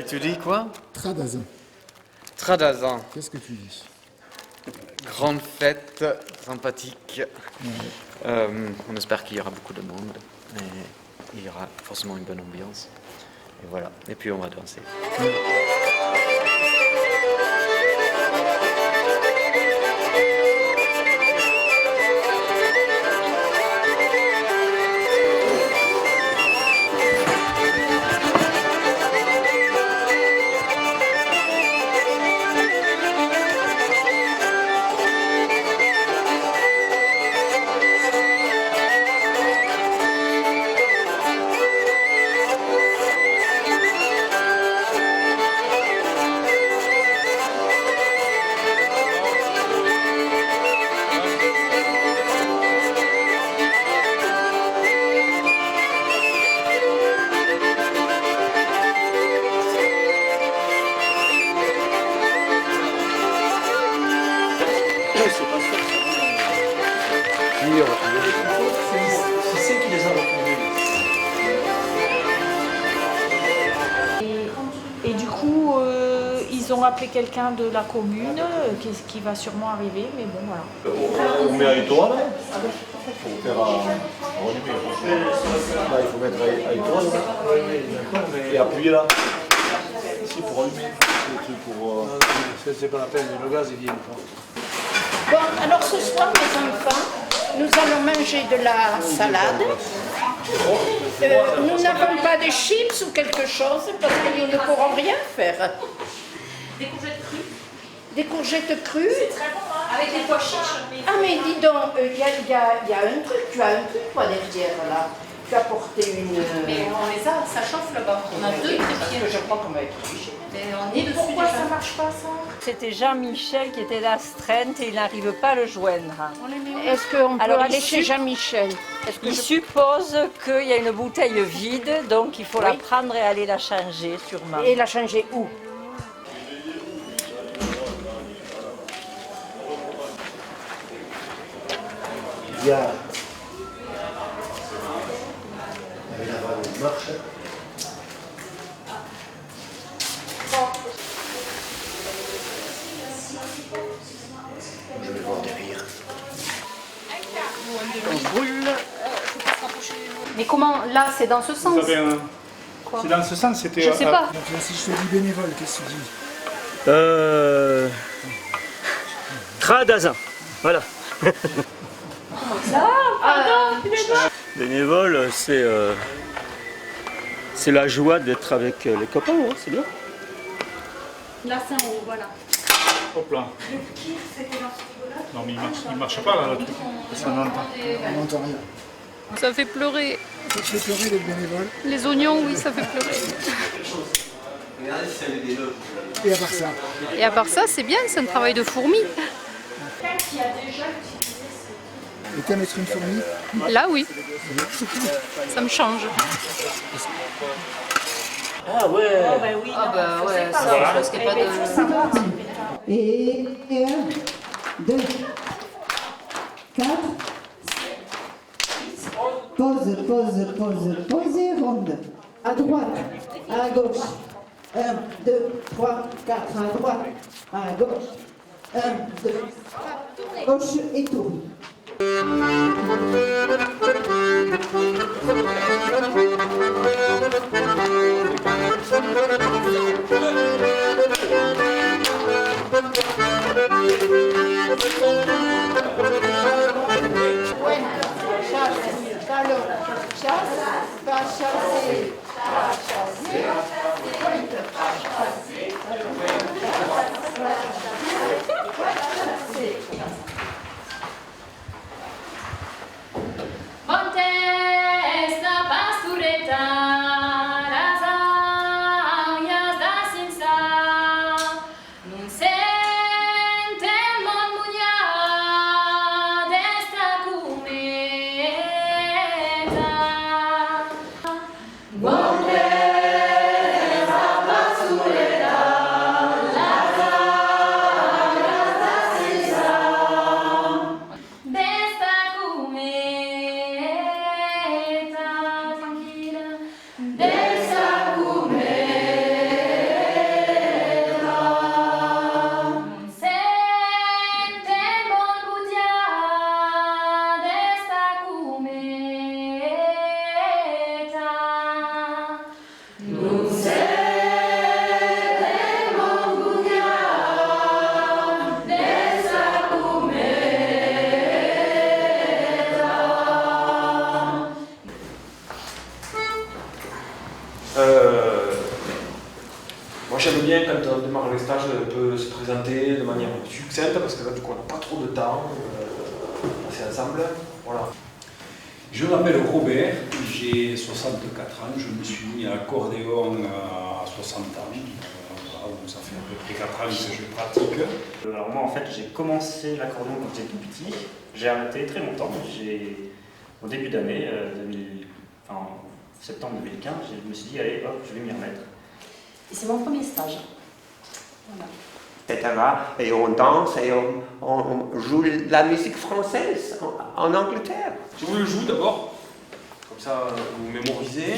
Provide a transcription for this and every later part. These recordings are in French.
tu dis quoi? Tradazan. Tradazan. Qu'est-ce que tu dis? Grande fête, sympathique. On espère qu'il y aura beaucoup de monde. Et il y aura forcément une bonne ambiance. Et voilà. Et puis on va danser. Qui c'est qui les a retrouvés? Et du coup, ils ont appelé quelqu'un de la commune, qui va sûrement arriver, mais bon, voilà. On met à étoile. Pour faire là, il faut mettre à étoile. Et appuyer là. Ici pour allumer. C'est pas la peine, le gaz il vient. Bon, alors ce soir, mes enfants, nous allons manger de la salade. Nous n'avons pas de chips ou quelque chose parce que nous ne pourrons rien faire. Des courgettes crues. Des courgettes crues. C'est très bon, hein, avec des pois chiches. Ah mais dis donc, il y a un truc, tu as un truc toi derrière là. Tu as porté une... Mais on les a, ça chauffe là-bas. On a deux trépieds. Je crois qu'on va être obligé. On est dessus. Pourquoi ça ne marche pas ça? C'était Jean-Michel qui était d'astreinte et il n'arrive pas à le joindre. Est-ce qu'on peut Alors, aller chez Jean-Michel? Il suppose qu'il y a une bouteille vide, donc il faut la prendre et aller la changer sûrement. Et la changer où? Il y a... une marche. Je vais voir derrière. On brûle. Mais comment? Là, c'est dans ce sens. Vous avez un... C'est dans ce sens, c'était... Je sais pas. Donc là, si je te dis bénévole, qu'est-ce que tu dis? Tradazan, voilà. Bénévole, c'est la joie d'être avec les copains, hein, c'est bien. Là, c'est en haut, voilà. Hop là. Non mais il marche pas là, le truc. Ça n'entend pas. On n'entend rien. Ça fait pleurer. Ça te fait pleurer les bénévoles. Les oignons, oui, ça fait pleurer. Et à part ça? Et à part ça, c'est bien, c'est un travail de fourmi. Et t'aimes être une fourmi? Là, oui. Ça me change. Ah ouais. Ah bah oui, ça, je risquais pas de... Et 1, 2, 4. Pause, pause, pause, pause et ronde. À droite, à gauche. 1, 2, 3, 4. À droite, à gauche. 1, 2, 3. Gauche et tourne. Wow. j'aime bien quand on démarre les stages, on peut se présenter de manière succincte parce que là, du coup, on n'a pas trop de temps. C'est ensemble. Voilà. Je m'appelle Robert, j'ai 64 ans, je me suis mis à l'accordéon à 60 ans. Voilà, donc ça fait à peu près 4 ans que je pratique. Alors moi en fait j'ai commencé l'accordéon quand j'étais tout petit, j'ai arrêté très longtemps, au début d'année, en septembre 2015, je me suis dit allez hop, je vais m'y remettre. Et c'est mon premier stage. Voilà. Etc. Et on danse et on joue la musique française en Angleterre. Je vous le joue d'abord, comme ça vous mémorisez.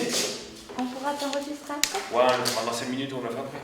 On pourra t'enregistrer après? Ouais, pendant 5 minutes on l'a fait après.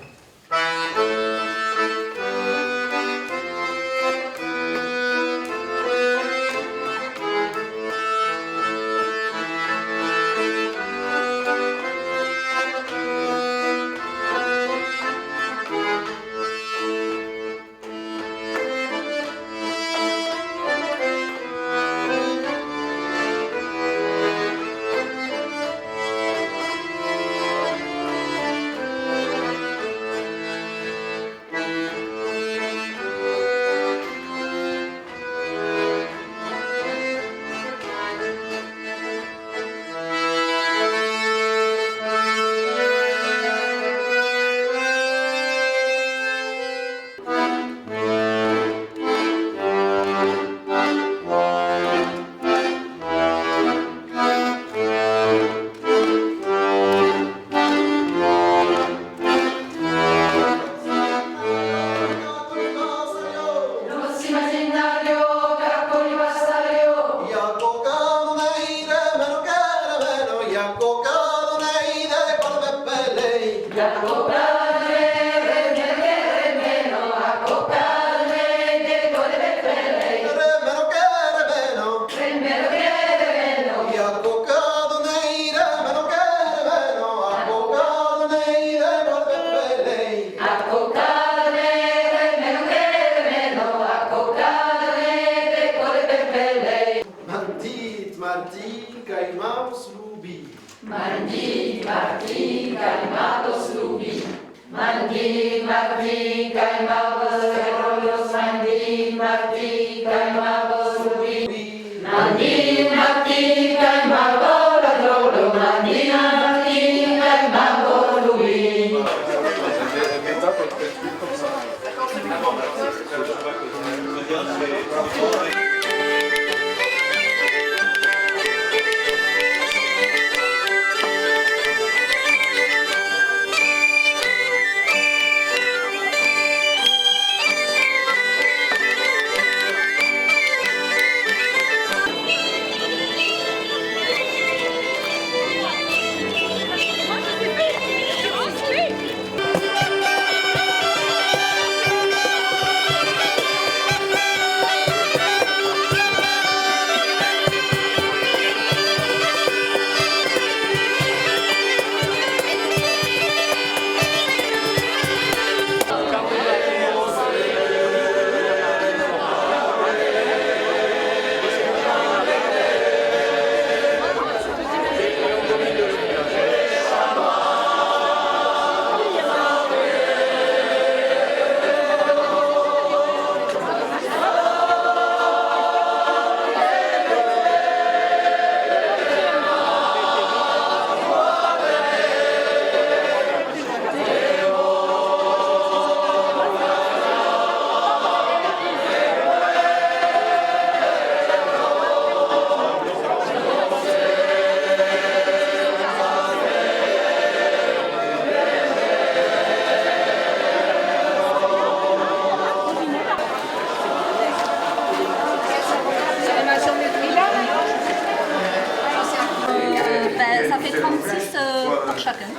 Ça fait 36 pour chacun.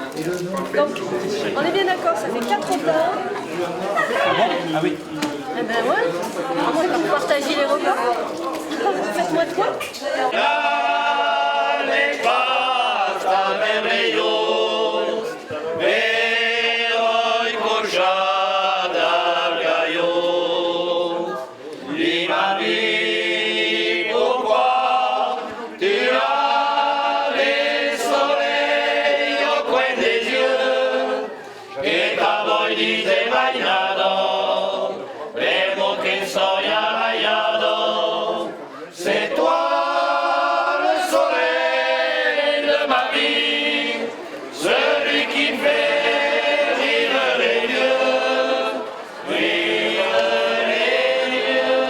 Donc, on est bien d'accord, ça fait 4 repas. Ah oui. Eh ben ouais, au moins pour partager les repas. Faites-moi de quoi? Che t'ha voglia dice bailado, vemos que soy rayado, c'est toi le soleil de ma vie, celui qui fait rire les dieux, rire les dieux.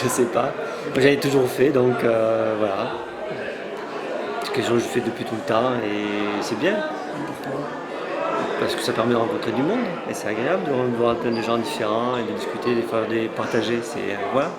Je sais pas. J'en ai toujours fait, donc voilà. C'est quelque chose que je fais depuis tout le temps et c'est bien. Parce que ça permet de rencontrer du monde et c'est agréable de voir plein de gens différents et de discuter, des fois de partager. C'est voilà.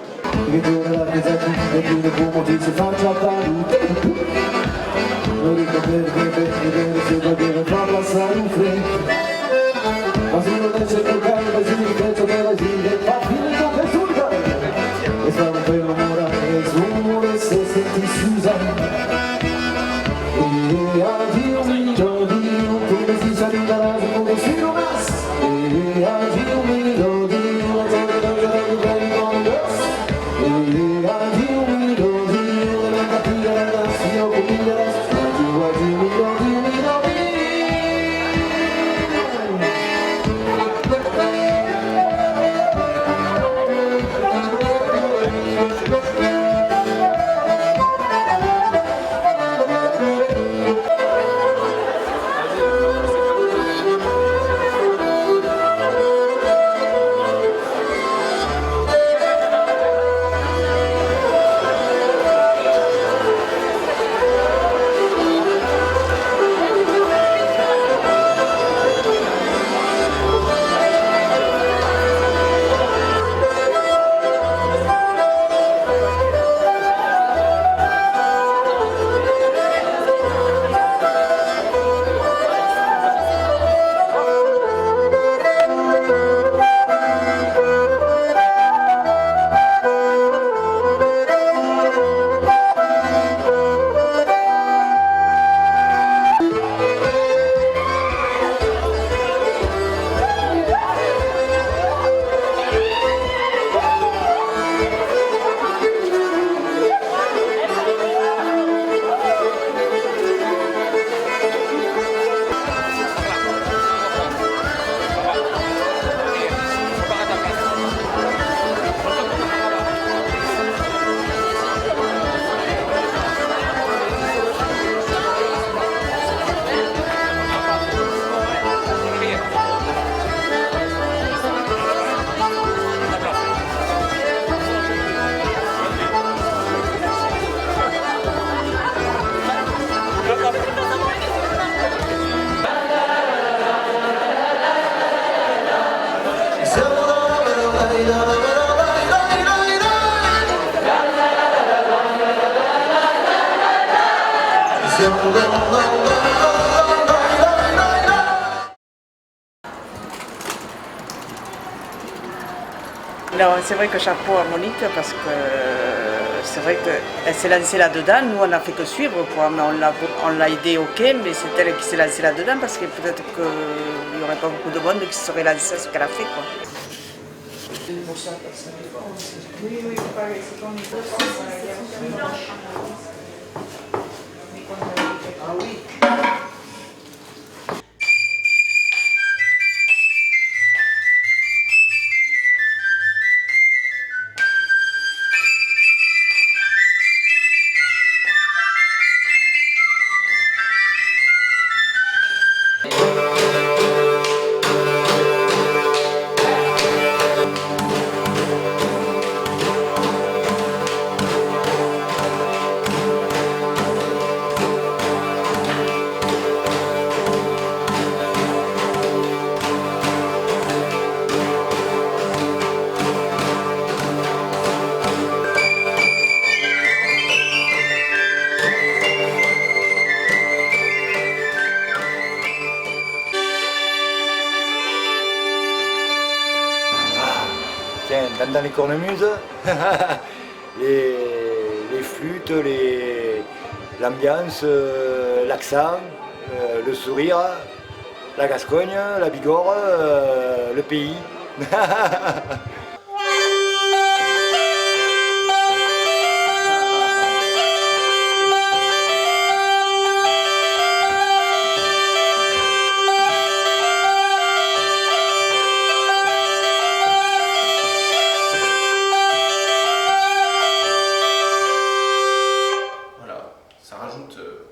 C'est vrai que chapeau à Monique parce que c'est vrai qu'elle s'est lancée là-dedans. Nous, on n'a fait que suivre, quoi. Mais on l'a aidée, ok, mais c'est elle qui s'est lancée là-dedans parce que peut-être qu'il n'y aurait pas beaucoup de monde qui se serait lancé à ce qu'elle a fait, quoi. Oui, pareil, c'est comme les autres. Ah oui. Dans les cornemuses, les flûtes, l'ambiance, l'accent, le sourire, la Gascogne, la Bigorre, le pays.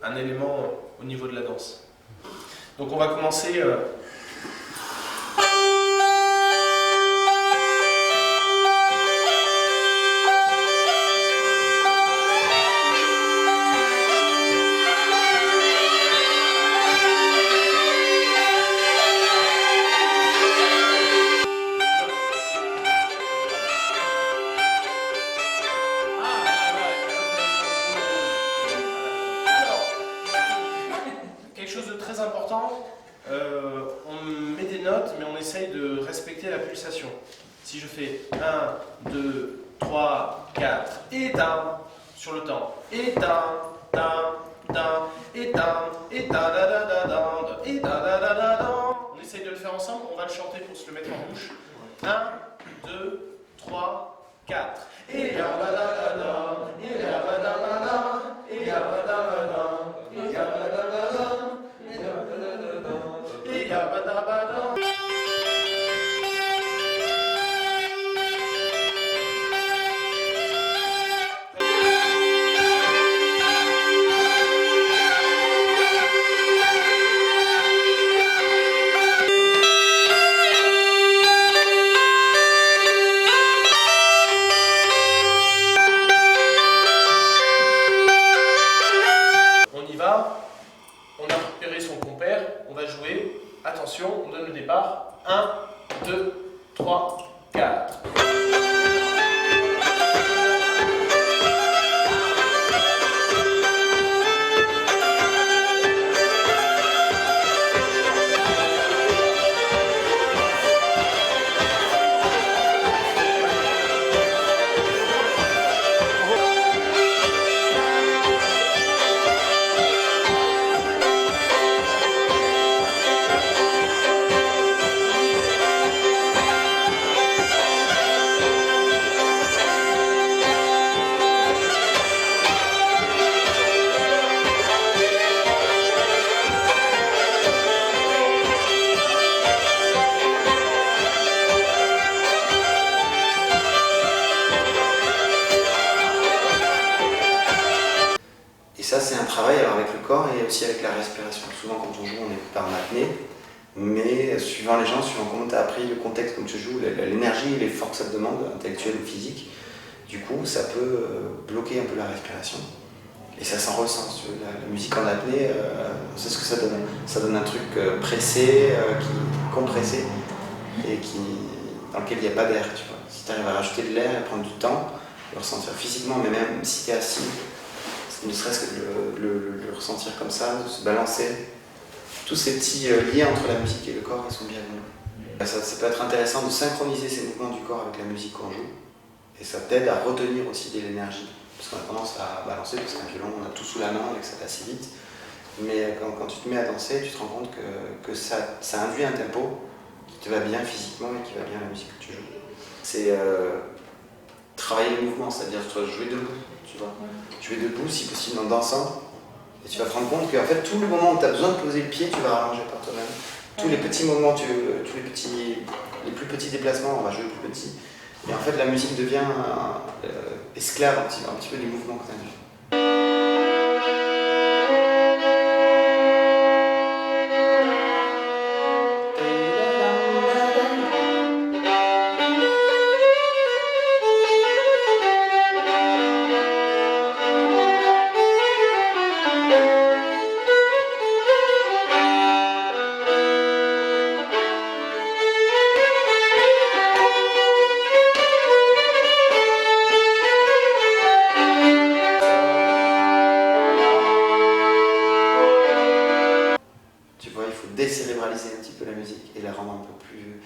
Un élément au niveau de la danse. Donc on va commencer important, on met des notes, mais on essaye de respecter la pulsation. Si je fais 1, 2, 3, 4, éteins sur le temps, éteins, éteins, on essaye de le faire ensemble, on va le chanter pour se le mettre en bouche. 1, 2, 3, 4. On a repéré son compère, on va jouer. Attention, on donne le départ. 1, 2, 3, 4. Et ça, c'est un travail alors avec le corps et aussi avec la respiration. Souvent, quand on joue, on est par apnée, mais suivant les gens, suivant comment tu as appris le contexte, comme tu joues, l'énergie et l'effort que ça te demande, intellectuel ou physique, du coup, ça peut bloquer un peu la respiration. Et ça s'en ressent. La musique en apnée, on sait ce que ça donne. Ça donne un truc pressé, compressé, et dans lequel il n'y a pas d'air. Si tu arrives à rajouter de l'air et prendre du temps, le ressentir physiquement, mais même si tu es assis, ne serait-ce que de le ressentir comme ça, de se balancer. Tous ces petits liens entre la musique et le corps, ils sont bienvenus. Ça peut être intéressant de synchroniser ces mouvements du corps avec la musique qu'on joue. Et ça t'aide à retenir aussi de l'énergie. Parce qu'on a tendance à balancer, parce qu'un violon, on a tout sous la main et que ça va assez vite. Mais quand tu te mets à danser, tu te rends compte que ça induit un tempo qui te va bien physiquement et qui va bien à la musique que tu joues. C'est travailler le mouvement, c'est-à-dire jouer debout, tu vois. Jouer debout, si possible en dansant. Et tu vas te rendre compte qu'en fait, tout le moment où tu as besoin de poser le pied, tu vas rallonger par toi-même. Tous les petits moments, les plus petits déplacements, on va jouer plus petit. Et en fait, la musique devient esclave un petit peu du mouvement que tu as. Décérébraliser un petit peu la musique et la rendre un peu plus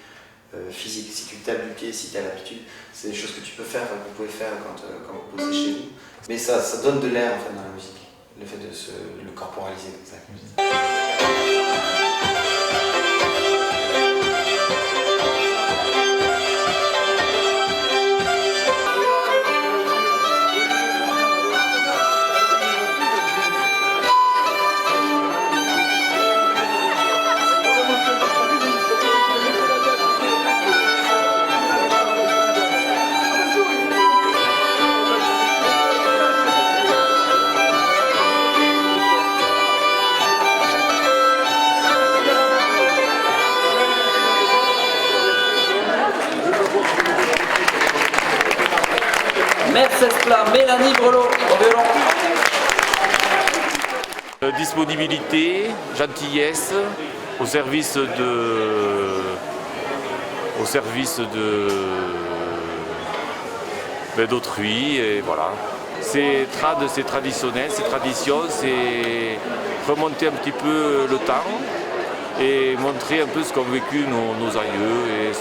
physique. Si tu tapes du pied, si tu as l'habitude, c'est des choses que tu peux faire, que vous pouvez faire quand vous posez chez vous. Mais ça donne de l'air en fait dans la musique, le fait de le corporaliser comme ça. Mélanie Brelot au violon. Disponibilité, gentillesse, au service d'autrui, et voilà. C'est c'est traditionnel, c'est tradition, c'est remonter un petit peu le temps et montrer un peu ce qu'ont vécu nos aïeux, et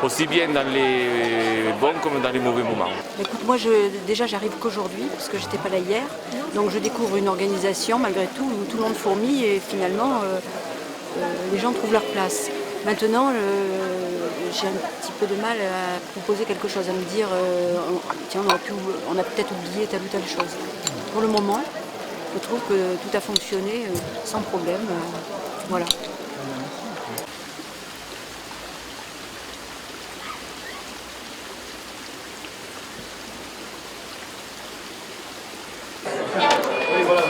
aussi bien dans les bons comme dans les mauvais moments. Écoute, moi déjà j'arrive qu'aujourd'hui, parce que j'étais pas là hier, donc je découvre une organisation malgré tout où tout le monde fourmille et finalement les gens trouvent leur place. Maintenant j'ai un petit peu de mal à proposer quelque chose, à me dire tiens on a peut-être oublié telle ou telle chose. Pour le moment, je trouve que tout a fonctionné sans problème, voilà. Oui, voilà,